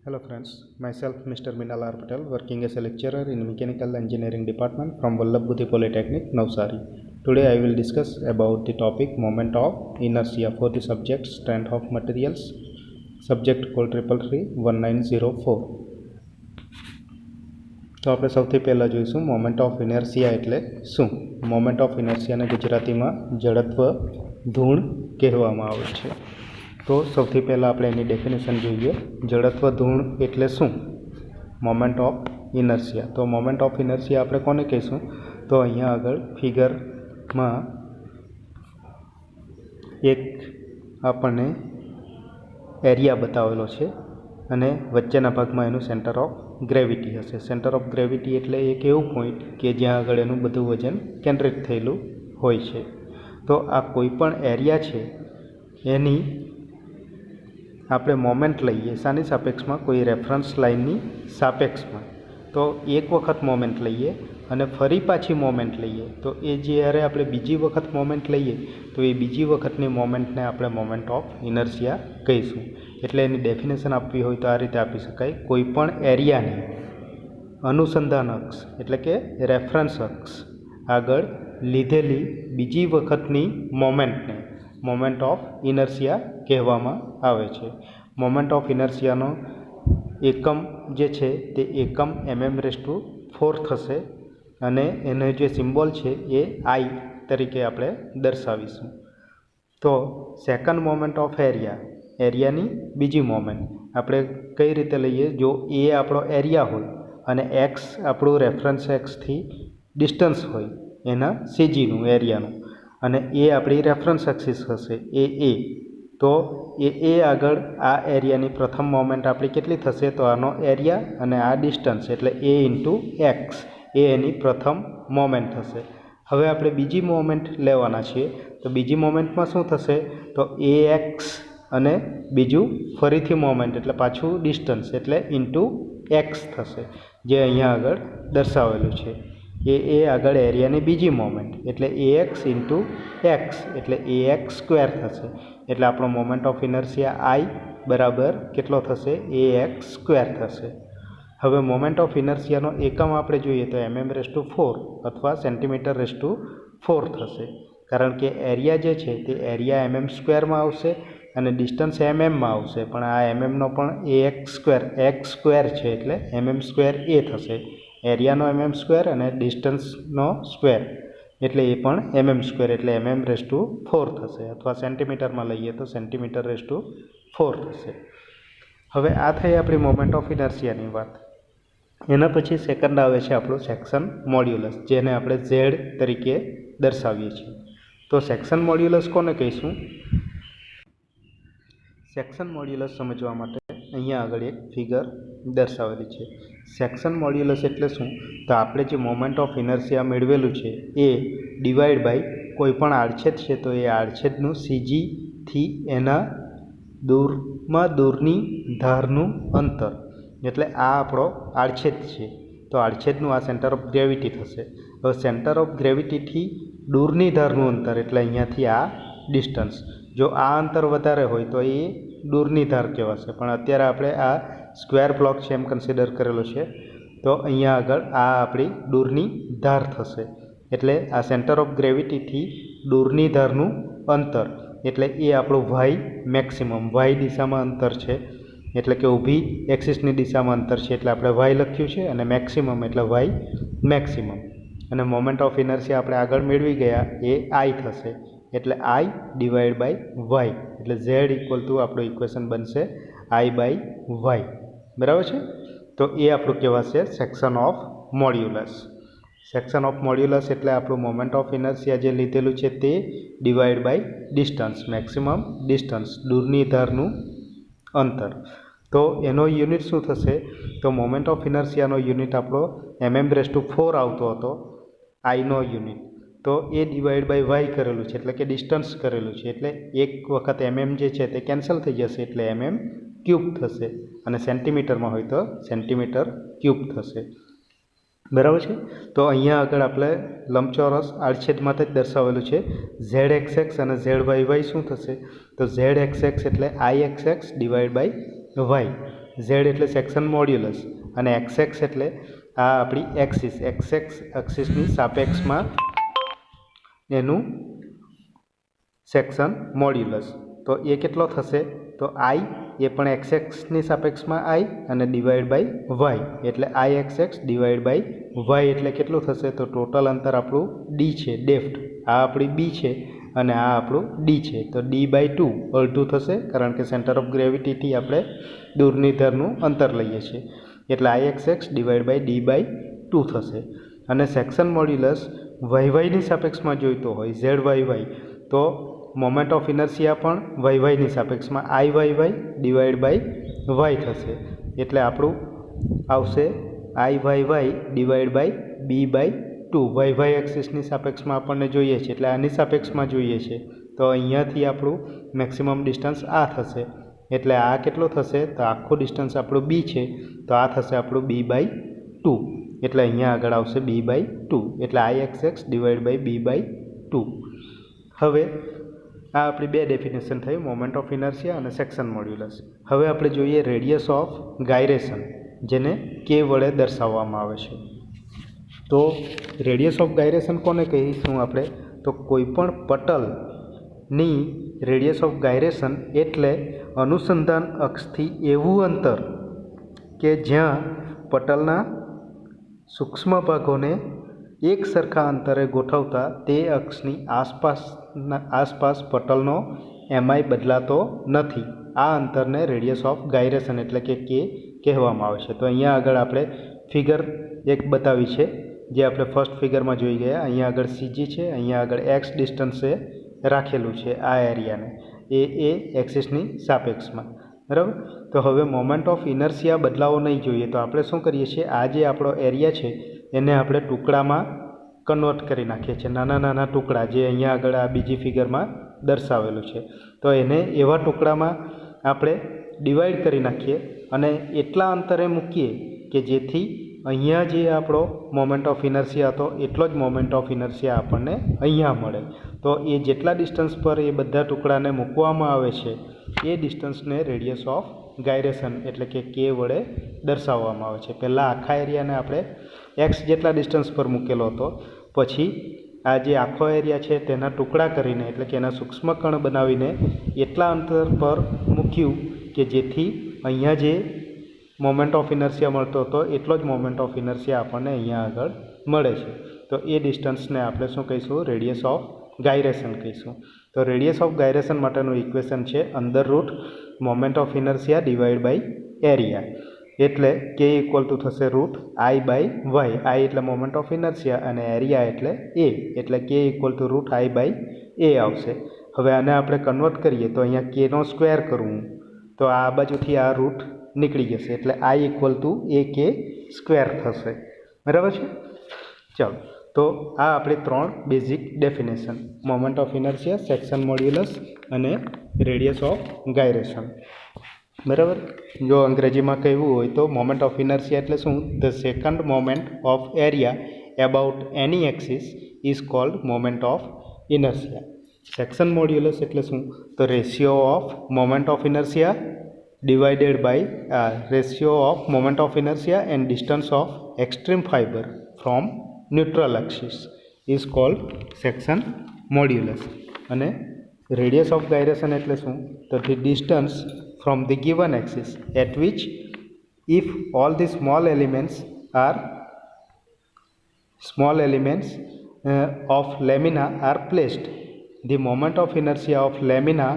Hello friends, myself Mr. Minal R. Patel, working as a lecturer in Mechanical Engineering Department from Vallabh Budhi Polytechnic, Navsari. Today I will discuss about the topic moment of inertia for the subject strength of materials, subject code 3331904. તો આપણે સૌથી પહેલાં જોઈશું moment of inertia એટલે શું. Moment of ઇનર્શિયાને ગુજરાતીમાં જડત્વ ધૂણ કહેવામાં આવે છે. તો સૌથી પહેલાં આપણે એની ડેફિનેશન જોઈએ. જડત્વ ધૂણ એટલે શું? Moment of inertia. તો મોમેન્ટ ઓફ ઇનર્શિયા આપણે કોને કહીશું? તો અહીંયા આગળ ફિગરમાં એક આપણને એરિયા બતાવેલો છે અને વચ્ચેના ભાગમાં એનું સેન્ટર ઓફ ગ્રેવિટી હશે. સેન્ટર ઓફ ગ્રેવિટી એટલે એક એવું પોઈન્ટ કે જ્યાં આગળ એનું બધું વજન કેન્દ્રિત થયેલું હોય છે. તો આ કોઈ પણ એરિયા છે એની આપણે મોમેન્ટ લઈએ શાની સાપેક્ષમાં? કોઈ રેફરન્સ લાઇનની સાપેક્ષમાં. તો એક વખત મોમેન્ટ લઈએ અને ફરી પાછી મોમેન્ટ લઈએ તો એ જ્યારે આપણે બીજી વખત મોમેન્ટ લઈએ તો એ બીજી વખતની મોમેન્ટને આપણે મોમેન્ટ ઓફ ઇનર્શિયા કહીશું. એટલે એની ડેફિનેશન આપવી હોય તો આ રીતે આપી શકાય. કોઈ પણ એરિયાની અનુસંધાન અક્ષ એટલે કે રેફરન્સ અક્ષ આગળ લીધેલી બીજી વખતની મોમેન્ટને મોમેન્ટ ઓફ ઇનર્શિયા કહેવામાં આવે છે. મોમેન્ટ ઓફ ઇનર્શિયાનો એકમ જે છે તે એકમ mm/4 થશે અને એનો જે સિમ્બોલ છે એ I તરીકે આપણે દર્શાવીશું. તો સેકન્ડ મોમેન્ટ ઓફ એરિયાની બીજી મોમેન્ટ આપણે કઈ રીતે લઈએ? જો એ આપણો એરિયા હોય અને એક્સ આપણું રેફરન્સ એક્સથી ડિસ્ટન્સ હોય એના સીજીનું એરિયાનું અને એ આપણી રેફરન્સ એક્સિસ હશે એ તો એ આગળ આ એરિયાની પ્રથમ મોમેન્ટ આપણી કેટલી થશે? તો આનો એરિયા અને આ ડિસ્ટન્સ એટલે a ઇન્ટુ એક્સ એ એની પ્રથમ મોમેન્ટ થશે. હવે આપણે બીજી મોમેન્ટ લેવાના છીએ તો બીજી મોમેન્ટમાં શું થશે? તો એ એક્સ અને બીજું ફરીથી મોમેન્ટ એટલે પાછું ડિસ્ટન્સ એટલે ઇન્ટુ એક્સ થશે જે અહીંયા આગળ દર્શાવેલું છે. એ આગળ એરિયાની બીજી મોમેન્ટ એટલે એ એક્સ ઇન્ટુ એક્સ એટલે એ એક્સ સ્ક્વેર થશે. એટલે આપણો મોમેન્ટ ઓફ ઇનર્શિયા I બરાબર કેટલો થશે? એ એક્સ સ્ક્વેર થશે. હવે મોમેન્ટ ઓફ ઇનર્શિયાનો એકમ આપણે જોઈએ તો mm/4 અથવા cm/4 થશે. કારણ કે એરિયા જે છે તે એરિયા mm² આવશે અને ડિસ્ટન્સ mm આવશે, પણ આ mmનો પણ એક્સ સ્ક્વેર છે એટલે mm² એ થશે. એરિયાનો mm² અને ડિસ્ટન્સનો સ્ક્વેર એટલે એ પણ mm² એટલે mm/4 થશે અથવા સેન્ટીમીટરમાં લઈએ તો cm/4 થશે. હવે આ થઈ આપણી મોમેન્ટ ઓફ ઇનર્શિયાની વાત. એના પછી સેકન્ડ આવે છે આપણું સેક્શન મોડ્યુલસ, જેને આપણે Z તરીકે દર્શાવીએ છીએ. તો સેક્શન મોડ્યુલસ કોને કહીશું? સેક્શન મોડ્યુલસ સમજવા માટે અહીંયા આગળ એક ફિગર દર્શાવેલી છે. સેક્શન મોડ્યુલસ એટલે શું? તો આપણે જે મોમેન્ટ ઓફ ઇનર્શિયા મેળવેલું છે એ ડિવાઈડ બાય કોઈ પણ આડછેદ છે તો એ આડછેદનું સીજીથી એના દૂરની ધારનું અંતર એટલે આ આપણો આડછેદ છે. તો આડછેદનું આ સેન્ટર ઓફ ગ્રેવિટી થશે. હવે સેન્ટર ઓફ ગ્રેવિટીથી દૂરની ધારનું અંતર એટલે અહીંયાથી આ ડિસ્ટન્સ. જો આ અંતર વધારે હોય તો એ દૂરની ધાર કહેવાશે, પણ અત્યારે આપણે આ સ્ક્વેર બ્લોક છે એમ કન્સિડર કરેલો છે તો અહીંયા આગળ આ આપણી દૂરની ધાર થશે. એટલે આ સેન્ટર ઓફ ગ્રેવિટીથી દૂરની ધારનું અંતર એટલે એ આપણું વાય મેક્સિમમ, વાય દિશામાં અંતર છે એટલે કે ઊભી એક્સિસની દિશામાં અંતર છે એટલે આપણે વાય લખ્યું છે અને મેક્સિમમ એટલે વાય મેક્સિમમ. અને મોમેન્ટ ઓફ ઇનર્શિયા આપણે આગળ મેળવી ગયા એ I થશે એટલે I ડિવાઈડ બાય વાય એટલે Z ઇક્વલ ટુ આપણું ઇક્વેશન બનશે I/y. બરાબર છે? તો એ આપણું કહેવાશે section of modulus. Section of modulus એટલે આપણું મોમેન્ટ ઓફ ઇનર્શિયા જે લીધેલું છે તે divide by distance, maximum distance, દૂરની ધારનું અંતર. તો એનો યુનિટ શું થશે? તો મોમેન્ટ ઓફ ઇનર્શિયાનો યુનિટ આપણો mm/4 આવતો હતો આઈનો યુનિટ, તો એ ડિવાઈડ બાય વાય કરેલું છે એટલે કે ડિસ્ટન્સ કરેલું છે એટલે એક વખત જે છે તે કેન્સલ થઈ જશે એટલે mm³ થશે અને સેન્ટીમીટરમાં હોય તો cm³ થશે. બરાબર છે? તો અહીંયા આગળ આપણે લંબચોરસ આડછેદ માટે જ દર્શાવેલું છે. ZXX અને ZYY શું થશે? તો ZXX એટલે IXX divide by Y Z એટલે સેક્શન મોડ્યુલસ અને એક્સ એટલે આ આપણી એક્સિસ એક્સિસની સાપેક્ષમાં એનું સેક્શન મોડ્યુલસ. તો એ કેટલો થશે? તો આઈ એ પણ એક્સની સાપેક્ષમાં આઈ અને ડિવાઈડ બાય વાય એટલે I X divide by Y એટલે કેટલું થશે? તો ટોટલ અંતર આપણું ડી છે, ડેફ્ટ આ આપણી બી છે અને આ આપણું ડી છે. તો ડી બાય 2 અડધું થશે કારણ કે સેન્ટર ઓફ ગ્રેવિટીથી આપણે દૂરની ધારનું અંતર લઈએ છીએ એટલે I X divide by D by 2 થશે. અને સેક્શન મોડ્યુલસ વાયની સાપેક્ષમાં જોઈતો હોય ઝેડ વાય તો મોમેન્ટ ઓફ ઇનર્શિયા પણ વાયની સાપેક્ષમાં I Y divide by Y થશે એટલે આપણું આવશે I Y divide by B by 2 Y એક્સિસની સાપેક્ષમાં આપણને જોઈએ છે એટલે આની સાપેક્ષમાં જોઈએ છે. તો અહીંયાથી આપણું મેક્સિમમ ડિસ્ટન્સ આ થશે એટલે આ કેટલું થશે? તો આખું ડિસ્ટન્સ આપણું બી છે તો આ થશે આપણું બી બાય 2 એટલે અહીંયા આગળ આવશે બી બાય 2 એટલે I X divide by B by 2. હવે આ આપણી બે ડેફિનેશન થઈ મોમેન્ટ ઓફ ઇનર્શિયા અને સેક્શન મોડ્યુલસ. હવે આપણે જોઈએ રેડિયસ ઓફ ગાયરેશન જેને કે વડે દર્શાવવામાં આવે છે. તો રેડિયસ ઓફ ગાયરેશન કોને કહીશું આપણે? તો કોઈપણ પટલની રેડિયસ ઓફ ગાયરેશન એટલે અનુસંધાન અક્ષથી એવું અંતર કે જ્યાં પટલના સૂક્ષ્મ ભાગોને એક સરખા અંતરે ગોઠવતા તે અક્ષની આસપાસ પટલનો એમઆઈ બદલાતો નથી. આ અંતરને રેડિયસ ઓફ ગાયરેશન એટલે કે કહેવામાં આવે છે. તો અહીંયા આગળ આપણે ફિગર એક બતાવી છે જે આપણે ફર્સ્ટ ફિગરમાં જોઈ ગયા. અહીંયા આગળ સીજી છે, અહીંયા આગળ એક્સ ડિસ્ટન્સે રાખેલું છે આ એરિયાને એ એક્સિસની સાપેક્ષમાં, બરાબર. તો હવે મોમેન્ટ ઓફ ઇનર્શિયા બદલાવો નહીં જોઈએ તો આપણે શું કરીએ છીએ? આ જે આપણો એરિયા છે એને આપણે ટુકડામાં કન્વર્ટ કરી નાખીએ છીએ, નાના નાના ટુકડા જે અહીંયા આગળ આ બીજી ફિગરમાં દર્શાવેલું છે. તો એને એવા ટુકડામાં આપણે ડિવાઈડ કરી નાખીએ અને એટલા અંતરે મૂકીએ કે જેથી અહીંયા જે આપણો મોમેન્ટ ઓફ ઇનર્શિયા હતો એટલો જ મોમેન્ટ ઓફ ઇનર્શિયા આપણને અહીંયા મળે. તો એ જેટલા ડિસ્ટન્સ પર એ બધા ટુકડાને મૂકવામાં આવે છે એ ડિસ્ટન્સને રેડિયસ ઓફ ગાયરેશન એટલે કે કે વડે દર્શાવવામાં આવે છે. પહેલાં આખા એરિયાને આપણે એક્સ જેટલા ડિસ્ટન્સ પર મૂકેલો હતો, પછી આ જે આખો એરિયા છે તેના ટુકડા કરીને એટલે કે એના સૂક્ષ્મ કણ બનાવીને એટલા અંતર પર મૂક્યું કે જેથી અહીંયા જે મોમેન્ટ ઓફ ઇનર્શિયા મળતો હતો એટલો જ મોમેન્ટ ઓફ ઇનર્શિયા આપણને અહીંયા આગળ મળે છે. તો એ ડિસ્ટન્સને આપણે શું કહીશું? રેડિયસ ઓફ ગાયરેશન કહીશું. તો રેડિયસ ઓફ ગાયરેશન માટેનું ઇક્વેશન છે under root moment of inertia divide by area એટલે કે ઇક્વલ ટુ થશે root I by Y. I એટલે મોમેન્ટ ઓફ ઇનર્શિયા અને એરિયા એટલે એ એટલે કે equal to root I by A આવશે. હવે આને આપણે કન્વર્ટ કરીએ તો અહીંયા કેનો સ્ક્વેર કરવું તો આ બાજુથી આ રૂટ નીકળી જશે એટલે આઈ ઇક્વલ ટુ એ કે સ્ક્વેર થશે, બરાબર છે. ચાલો, તો આ આપણી ત્રણ basic definition moment of inertia, section modulus અને રેડિયસ ઓફ ગાયરેશન, બરાબર. જો અંગ્રેજીમાં કહેવું હોય તો મોમેન્ટ ઓફ ઇનર્શિયા એટલે શું? The second moment of area about any axis is called moment of inertia. Section modulus એટલે શું? તો ratio of moment of inertia divided by ratio of moment of inertia and distance of extreme fiber from neutral axis is called section modulus. અને radius of gyration એટલે શું? તો the distance from the given axis at which if all the small elements of lamina are placed, the moment of inertia of lamina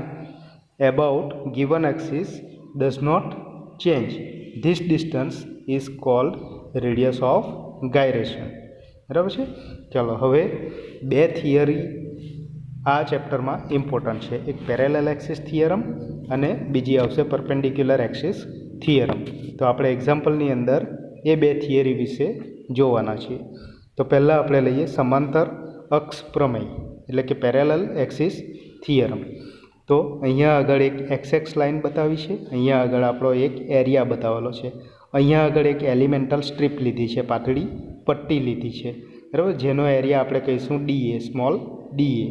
about given axis does not change. This distance is called radius of gyration, બરાબર છે. ચાલો, હવે બે theory આ ચેપ્ટરમાં important છે. એક parallel axis theorem અને બીજી આવશે પરપેન્ડિક્યુલર એક્સિસ થિયરમ. તો આપણે એક્ઝામ્પલની અંદર એ બે થિયરી વિશે જોવાના છીએ. તો પહેલાં આપણે લઈએ સમાંતર અક્ષ પ્રમેય એટલે કે પેરેલલ એક્સિસ થિયરમ. તો અહીંયા આગળ એક એક્સ લાઇન બતાવી છે, અહીંયા આગળ આપણો એક એરિયા બતાવેલો છે, અહીંયા આગળ એક એલિમેન્ટલ સ્ટ્રીપ લીધી છે, પાતળી પટ્ટી લીધી છે, બરાબર, જેનો એરિયા આપણે કહીશું ડીએ, સ્મોલ ડીએ,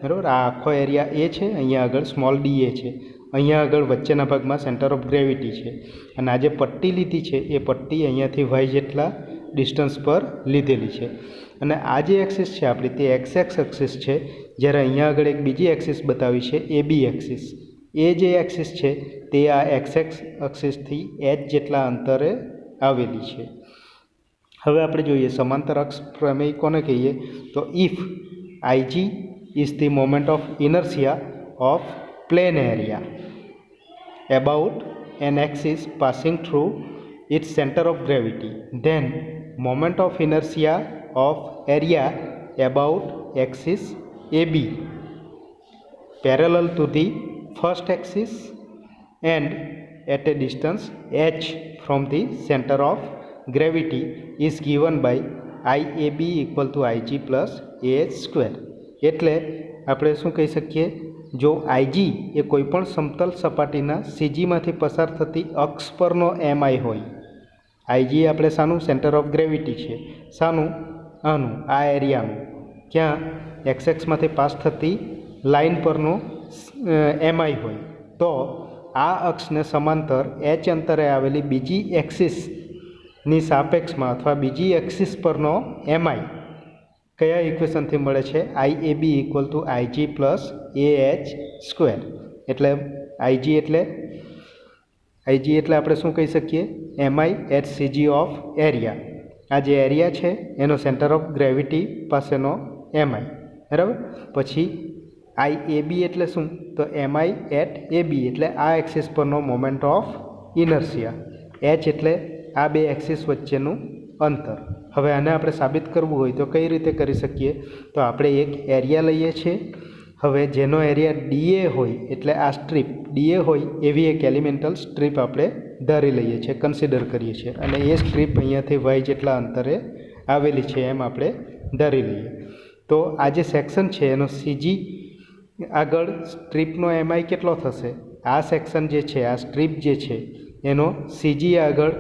બરાબર. આ આખો એરિયા એ છે, અહીંયા આગળ સ્મોલ ડીએ છે અહીંયા આગળ વચ્ચેના ભાગમાં સેન્ટર ઓફ ગ્રેવિટી છે અને આ જે પટ્ટી લીધી છે એ પટ્ટી અહીંયાથી વાય જેટલા ડિસ્ટન્સ પર લીધેલી છે અને આ જે એક્સિસ છે આપણી તે એક્સ એક્સિસ છે, જ્યારે અહીંયા આગળ એક બીજી એક્સિસ બતાવી છે એ બી એક્સિસ. એ જે એક્સિસ છે તે આ એક્સ એક્સિસથી એચ જેટલા અંતરે આવેલી છે. હવે આપણે જોઈએ સમાંતર અક્ષ પ્રમેય કોને કહીએ, તો if IG is the moment of inertia of plane area about an axis passing through its center of gravity, then moment of inertia of area about axis AB parallel to the first axis and at a distance h from the center of gravity is given by IAB equal to IG plus AH square. એટલે આપણે શું કહી શકીએ, જો IG એ કોઈપણ સમતલ સપાટીના સીજીમાંથી પસાર થતી અક્ષ પરનો એમઆઈ હોય, આઈજી આપણે શાનું સેન્ટર ઓફ ગ્રેવિટી છે, શાનું આનું આ એરિયાનું, ક્યાં એક્સએક્સમાંથી પાસ થતી લાઇન પરનો એમઆઈ હોય, તો આ અક્ષને સમાંતર એચ અંતરે આવેલી બીજી એક્સિસની સાપેક્ષમાં અથવા બીજી એક્સિસ પરનો એમઆઈ કયા ઇક્વેશનથી મળે છે, IAB equal to IG plus AH square. એટલે આઈજી એટલે આપણે શું કહી શકીએ, MI H CG of area. આ જે એરિયા છે એનો સેન્ટર ઓફ ગ્રેવિટી પાસેનો એમઆઈ, બરાબર. પછી આઈએબી એટલે શું, તો એમઆઈ એટ એબી એટલે આ એક્સિસ પરનો મોમેન્ટ ઓફ ઇનર્શિયા. એચ એટલે આ બે એક્સિસ વચ્ચેનું અંતર. હવે આને આપણે સાબિત કરવું હોય તો કઈ રીતે કરી શકીએ, તો આપણે એક એરિયા લઈએ છીએ. હવે જેનો એરિયા ડીએ હોય એટલે આ સ્ટ્રીપ ડીએ હોય એવી એક એલિમેન્ટલ સ્ટ્રીપ આપણે ધારી લઈએ છીએ, કન્સિડર કરીએ છીએ, અને એ સ્ટ્રીપ અહીંયાથી વાય જેટલા અંતરે આવેલી છે એમ આપણે ધારી લઈએ. તો આ જે સેક્શન છે એનો સીજી આગળ સ્ટ્રીપનો એમઆઈ કેટલો થશે, આ સેક્શન જે છે આ સ્ટ્રીપ જે છે એનો સીજી આગળ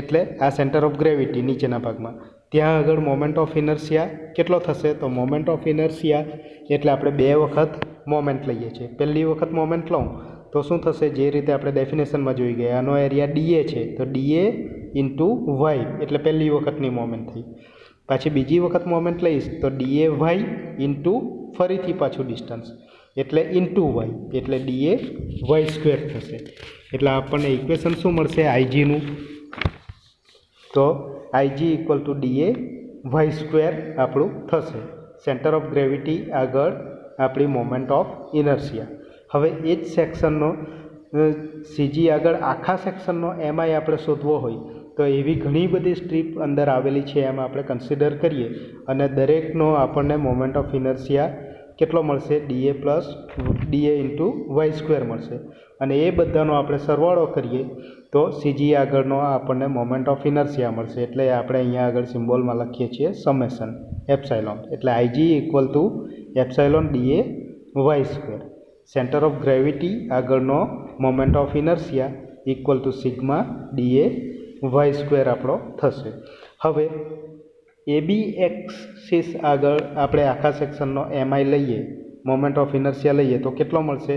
એટલે આ સેન્ટર ઓફ ગ્રેવિટી નીચેના ભાગમાં, ત્યાં આગળ મોમેન્ટ ઓફ ઇનર્શિયા કેટલો થશે, તો મોમેન્ટ ઓફ ઇનર્શિયા એટલે આપણે બે વખત મોમેન્ટ લઈએ છીએ. પહેલી વખત મોમેન્ટ લઉં તો શું થશે, જે રીતે આપણે ડેફિનેશનમાં જોઈ ગયા, આનો એરિયા ડીએ છે તો ડીએ ઇન્ટુ વાય એટલે પહેલી વખતની મોમેન્ટ થઈ. પાછી બીજી વખત મોમેન્ટ લઈશ તો ડીએ વાય ઇન્ટુ ફરીથી પાછું ડિસ્ટન્સ એટલે ઇન્ટુ વાય એટલે ડીએ વાય સ્ક્વેર થશે. એટલે આપણને ઇક્વેશન શું મળશે આઈજીનું, તો I G equal to D A Y square આપણું થશે. સેન્ટર ઓફ ગ્રેવિટી આગળ આપણી મોમેન્ટ ઓફ ઇનર્શિયા. હવે એ જ સેક્શનનો સીજી આગળ આખા સેક્શનનો એમઆઈ આપણે શોધવો હોય તો એવી ઘણી બધી સ્ટ્રીપ અંદર આવેલી છે એમ આપણે કન્સિડર કરીએ અને દરેકનો આપણને મોમેન્ટ ઓફ ઇનર્શિયા કેટલો મળશે, D A plus D A into Y square મળશે. અને એ બધાનો આપણે સરવાળો કરીએ તો સીજી આગળનો આપણને મોમેન્ટ ઓફ ઇનર્શિયા મળશે. એટલે આપણે અહીંયા આગળ સિમ્બોલમાં લખીએ છીએ સમેશન એપ્સાઇલોન. એટલે IG equal to epsilon DA Y square. Centre of gravity આગળનો moment of inertia equal to sigma DA Y square આપણો થશે. હવે એબી એક્સિસ આગળ આપણે આખા સેક્શનનો એમઆઈ લઈએ, મોમેન્ટ ઓફ ઇનર્શિયા લઈએ તો કેટલો મળશે,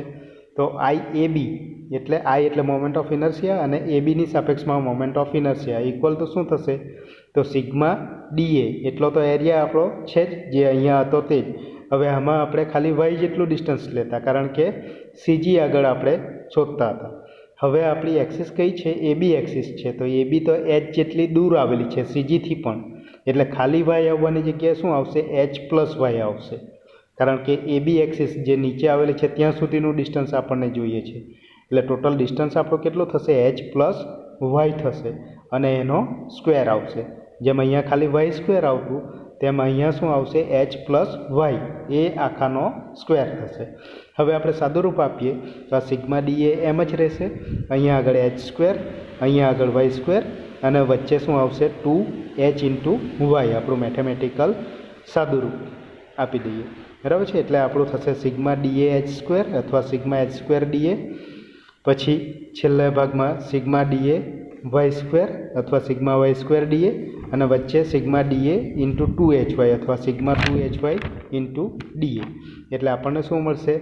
તો આઈ એટલે મોમેન્ટ ઓફ ઇનર્શિયા અને એબીની સાપેક્ષમાં moment of inertia equal two શું થશે, તો સિગ્મા ડીએ એટલો તો એરિયા આપણો છે જ જે અહીંયા હતો તે જ. હવે આમાં આપણે ખાલી વાય જેટલું ડિસ્ટન્સ લેતા કારણ કે સીજી આગળ આપણે શોધતા હતા. હવે આપણી એક્સિસ કઈ છે, એબી એક્સિસ છે, તો એબી તો એચ જેટલી દૂર આવેલી છે સીજીથી પણ, એટલે ખાલી વાય આવવાની જગ્યાએ શું આવશે, એચ પ્લસ વાય આવશે. કારણ કે એબી એક્સિસ જે નીચે આવેલી છે ત્યાં સુધીનું ડિસ્ટન્સ આપણને જોઈએ છે. એટલે ટોટલ ડિસ્ટન્સ આપણો કેટલો થશે, એચ પ્લસ વાય થશે અને એનો સ્ક્વેર આવશે. જેમ અહીંયા ખાલી વાય સ્ક્વેર આવતું તેમ અહીંયા શું આવશે, એચ પ્લસ વાય એ આખાનો સ્ક્વેર થશે. હવે આપણે સાદુરૂપ આપીએ તો આ સિગ્મા ડી એ એમ જ રહેશે, અહીંયા આગળ એચ સ્ક્વેર, અહીંયા આગળ વાય સ્ક્વેર અને વચ્ચે શું આવશે, 2h ઇન્ટુ વાય. આપણું મેથેમેટિકલ સાદુરૂપ આપી દઈએ, બરાબર છે. એટલે આપણું થશે સિગ્મા ડીએ એચ સ્ક્વેર અથવા સિગ્મા એચ સ્ક્વેર ડીએ. પછી છેલ્લા ભાગમાં સિગ્મા ડીએ વાય સ્ક્વેર અથવા સિગ્મા વાય સ્ક્વેર ડીએ અને વચ્ચે sigma DA into 2h Y અથવા sigma 2h Y into DA. એટલે આપણને શું મળશે,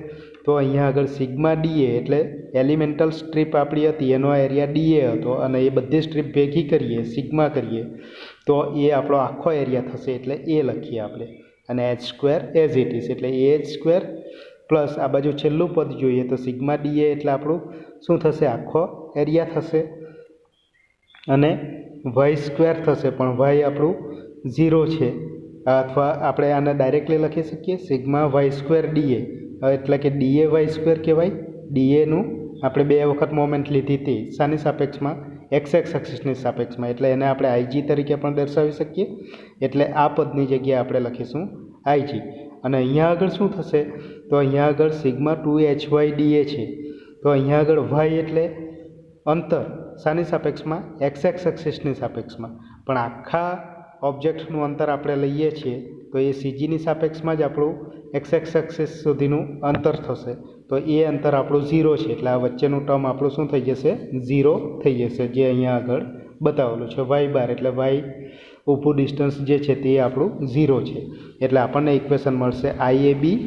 તો અહીંયા આગળ સિગ્મા ડીએ એટલે એલિમેન્ટલ સ્ટ્રીપ આપણી હતી એનો એરિયા ડીએ હતો અને એ બધી સ્ટ્રીપ ભેગી કરીએ સિગ્મા કરીએ તો એ આપણો આખો એરિયા થશે એટલે એ લખીએ આપણે અને H square as it is એટલે એ એચ સ્ક્વેર પ્લસ આ બાજુ છેલ્લું પદ જોઈએ તો સિગ્મા ડીએ એટલે આપણું શું થશે આખો એરિયા થશે અને વાય સ્ક્વેર થશે પણ વાય આપણું 0 છે અથવા આપણે આને ડાયરેક્ટલી લખી શકીએ સિગ્મા વાય સ્ક્વેર ડીએ એટલે કે ડીએ વાય સ્ક્વેર કહેવાય ડીએનું આપણે 2 વખત મોમેન્ટ લીધી હતી શાની સાપેક્ષમાં એક્સ એક્સિસની સાપેક્ષમાં એટલે એને આપણે આઈજી તરીકે પણ દર્શાવી શકીએ એટલે આ પદની જગ્યાએ આપણે લખીશું આઈજી અને અહીંયા આગળ શું થશે તો અહીંયા આગળ સિગ્મા 2hy ડીએ છે તો અહીંયા આગળ વાય એટલે અંતર શાની સાપેક્ષમાં એક્સ એક્સિસની સાપેક્ષમાં પણ આખા ઓબ્જેક્ટનું અંતર આપણે લઈએ છીએ તો એ સીજીની સાપેક્ષમાં જ આપણું એક્સ એક્સિસ સુધીનું અંતર થશે તો એ અંતર આપણું 0 છે એટલે આ વચ્ચેનું ટર્મ આપણું શું થઈ જશે 0 થઈ જશે જે અહીંયા આગળ બતાવેલું છે વાય બાર એટલે વાય ઊભું ડિસ્ટન્સ જે છે તે આપણું 0 છે એટલે આપણને ઇક્વેશન મળશે IAB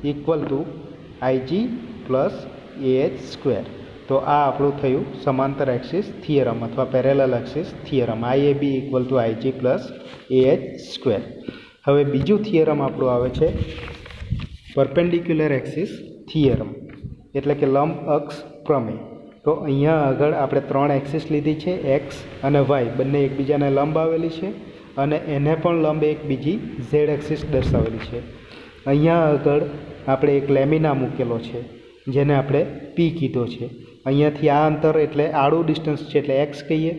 equal to IG plus AH square તો આ આપણું થયું સમાંતર એક્સિસ થિયરમ અથવા parallel axis theorem IAB equal to IG plus AH square હવે બીજું થિયરમ આપણું આવે છે પરપેન્ડિક્યુલર એક્સિસ થિયરમ એટલે કે લંબ અક્ષ પ્રમેય તો અહીંયા આગળ આપણે 3 એક્સિસ લીધી છે એક્સ અને વાય બંને એકબીજાને લંબ આવેલી છે અને એને પણ લંબ એક બીજી ઝેડ એક્સિસ દર્શાવેલી છે અહીંયા આગળ આપણે એક લેમિના મૂકેલો છે જેને આપણે પી કીધો છે અહીંયાથી આ અંતર એટલે આડું ડિસ્ટન્સ છે એટલે એક્સ કહીએ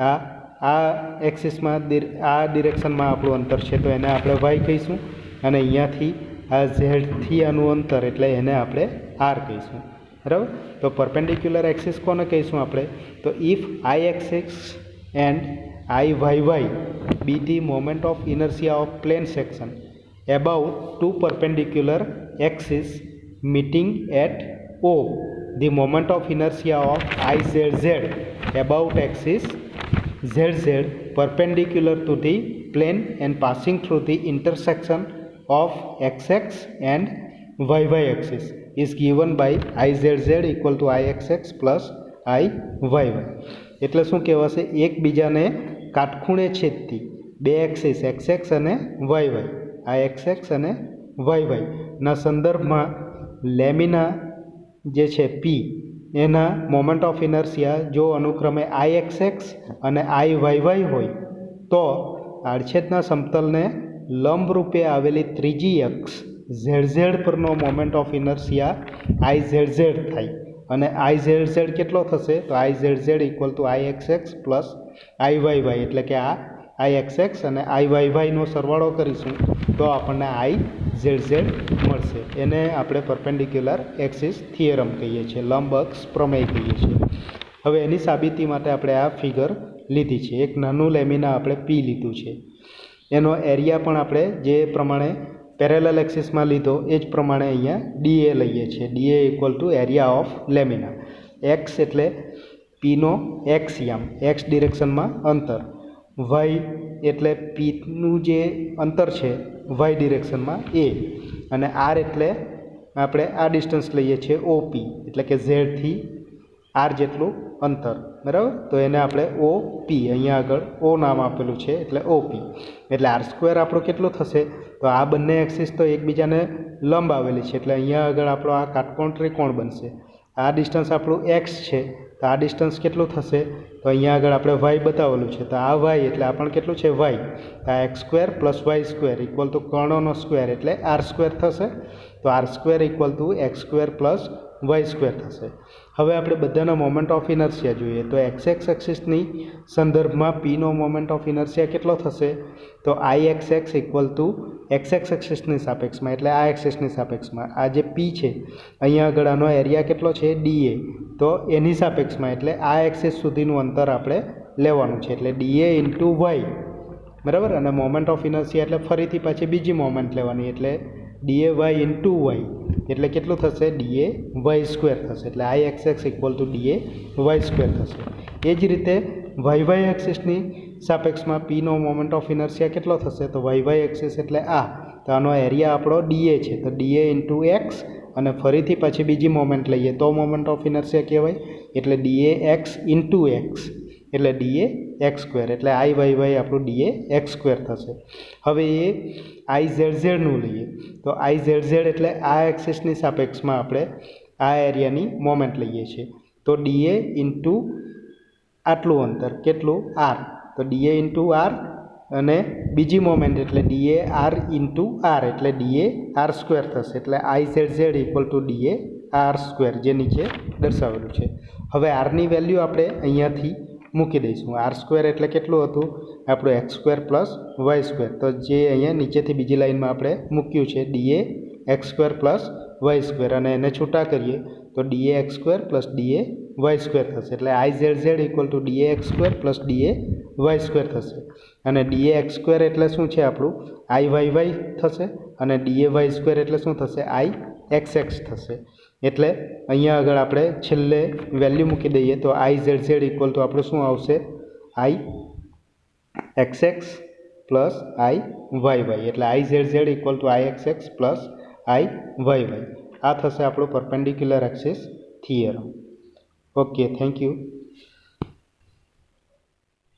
આ એક્સિસમાં આ ડિરેક્શનમાં આપણું અંતર છે તો એને આપણે વાય કહીશું અને અહીંયાથી આ ઝેડથી આનું અંતર એટલે એને આપણે આર કહીશું બરાબર તો પરપેન્ડિક્યુલર એક્સિસ કોને કહીશું આપણે તો if I axis and I Y Y be the moment of inertia of plane section about two perpendicular axes meeting at O, the moment of inertia of IZZ about axis ZZ perpendicular to the plane and passing through the intersection of XX and YY axis is given by IZZ equal to IXX plus IYY. એટલે શું કહેવાશે એકબીજાને કાટખૂણે છેદતી બે axis XX અને YY આ XX અને YY ના સંદર્ભમાં લેમિના જે છે પી એના મોમેન્ટ ઓફ ઇનર્શિયા જો અનુક્રમે IXX અને IYY હોય તો આડછેદના સમતલને લંબરૂપે આવેલી ત્રીજી અક્ષ ZZ પરનો મોમેન્ટ ઓફ ઇનર્શિયા IZZ થાય અને IZZ કેટલો થશે તો IZZ equal to IXX plus IYY એટલે કે આ IXX અને IYY નો સરવાળો કરીશું તો આપણને IZZ મળશે એને આપણે પરપેન્ડિક્યુલર એક્સિસ થિયરમ કહીએ છીએ લંબ અક્ષ પ્રમેય કહીએ છીએ હવે એની સાબિતી માટે આપણે આ ફિગર લીધી છે એક નાનું લેમિના આપણે પી લીધું છે એનો એરિયા પણ આપણે જે પ્રમાણે પેરેલલ એક્સિસમાં લીધો એ જ પ્રમાણે અહીંયા ડીએ લઈએ છીએ D A equal to area of lamina X એટલે પીનો એક્સ યામ એક્સ ડિરેક્શનમાં અંતર વાય એટલે પીનું જે અંતર છે વાય ડિરેક્શનમાં એ અને આર એટલે આપણે આ ડિસ્ટન્સ લઈએ છીએ ઓપી એટલે કે ઝેડથી આર જેટલું અંતર બરાબર તો એને આપણે ઓપી અહીંયા આગળ ઓ નામ આપેલું છે એટલે ઓપી એટલે આર સ્ક્વેર આપણું કેટલું થશે તો આ બંને એક્સિસ તો એકબીજાને લંબ આવેલી છે એટલે અહીંયા આગળ આપણો આ કાટકોણ ત્રિકોણ બનશે આ ડિસ્ટન્સ આપણું એક્સ છે તો આ ડિસ્ટન્સ કેટલું થશે તો અહીંયા આગળ આપણે વાય બતાવેલું છે તો આ વાય એટલે આ પણ કેટલું છે વાય તો આ X square plus Y square equal to કર્ણનો સ્ક્વેર એટલે આર સ્ક્વેર થશે તો R square equal to X square plus Y square થશે હવે આપણે બધાના મોમેન્ટ ઓફ ઇનર્શિયા જોઈએ તો એક્સ એક્સિસની સંદર્ભમાં પીનો મોમેન્ટ ઓફ ઇનર્શિયા કેટલો થશે તો IXX ઇક્વલ ટુ એક્સ એક્સિસની સાપેક્ષમાં એટલે આ એક્સિસની સાપેક્ષમાં આ જે પી છે અહીંયા આગળ આનો એરિયા કેટલો છે ડીએ તો એની સાપેક્ષમાં એટલે આ એક્સિસ સુધીનું અંતર આપણે લેવાનું છે એટલે ડીએ ઇન્ટુ વાય બરાબર અને મોમેન્ટ ઓફ ઇનર્શિયા એટલે ફરીથી પાછી બીજી મોમેન્ટ લેવાની એટલે ડીએ વાય ઇન્ટુ વાય એટલે કેટલું થશે ડીએ વાય સ્ક્વેર થશે એટલે IXX equal to D A Y square થશે એ જ રીતે વાય એક્સિસની સાપેક્ષમાં પીનો મોમેન્ટ ઓફ ઇનર્શિયા કેટલો થશે તો વાય એક્સિસ એટલે આ તો આનો એરિયા આપણો ડીએ છે તો ડીએ ઇન્ટુ એક્સ અને ફરીથી પછી બીજી મોમેન્ટ લઈએ તો મોમેન્ટ ઓફ ઇનર્શિયા કહેવાય. એટલે ડીએ એક્સ ઇન્ટુ એક્સ એટલે ડીએ એક્સ સ્ક્વેર એટલે આઈ વાય વાય આપણું ડીએ એક્સ સ્ક્વેર થશે. હવે એ આઈ ઝેડ ઝેડનું લઈએ તો આઈ ઝેડ ઝેડ એટલે આ એક્સિસની સાપેક્ષમાં આપણે આ એરિયાની મોમેન્ટ લઈએ છીએ. તો ડીએ ઇન્ટુ આટલું અંતર કેટલું આર, તો ડીએ ઇન્ટુ આર અને બીજી મોમેન્ટ એટલે ડીએ આર ઇન્ટુ આર એટલે ડીએ આર સ્ક્વેર થશે. એટલે I Z Z equal to D A R square જે નીચે દર્શાવેલું છે. હવે આરની વેલ્યુ આપણે અહીંયાથી મૂકી દઈશું. આર સ્ક્વેર એટલે કેટલું હતું આપણું X square plus Y square, તો જે અહીંયા નીચેથી બીજી લાઇનમાં આપણે મૂક્યું છે D A X square plus Y square અને એને છૂટા કરીએ તો D A X square plus D A Y square થશે. એટલે I Z Z equal to D A X square plus D A Y square થશે. અને ડીએ એક્સ સ્ક્વેર એટલે શું છે આપણું આઈ વાય વાય થશે અને ડીએ વાય સ્ક્વેર એટલે શું થશે આઈ એક્સ એક્સ થશે. એટલે અહીંયા આગળ આપણે છેલ્લે વેલ્યુ મૂકી દઈએ તો I Z Z equal to આપણે શું આવશે I X X plus I Y Y એટલે I Z Z equal to I X X plus I Y Y. આ થશે આપણું perpendicular axis theorem. Okay, thank you.